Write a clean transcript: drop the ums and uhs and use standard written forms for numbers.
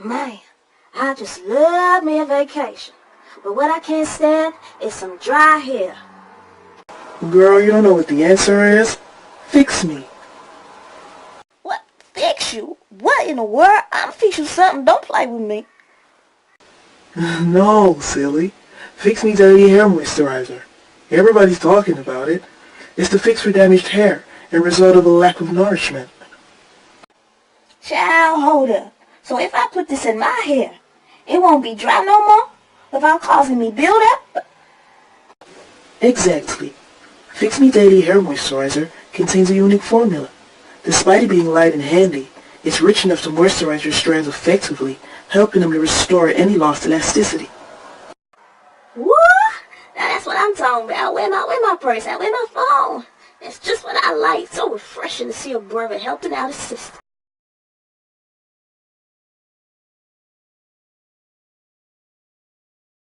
Man, I just love me a vacation. But what I can't stand is some dry hair. Girl, you don't know what the answer is? Fix Me. What? Fix you? What in the world? I'll fix you something. Don't play with me. No, silly. Fix Me Daily Hair Moisturiser. Everybody's talking about it. It's the fix for damaged hair and result of a lack of nourishment. Child, hold up. So if I put this in my hair, it won't be dry no more? Without causing me build up? Exactly. Fix Me Daily Hair Moisturiser contains a unique formula. Despite it being light and handy, it's rich enough to moisturize your strands effectively, helping them to restore any lost elasticity. What? Now that's what I'm talking about. Where my purse at? Where my phone? That's just what I like. So refreshing to see a brother helping out his sister.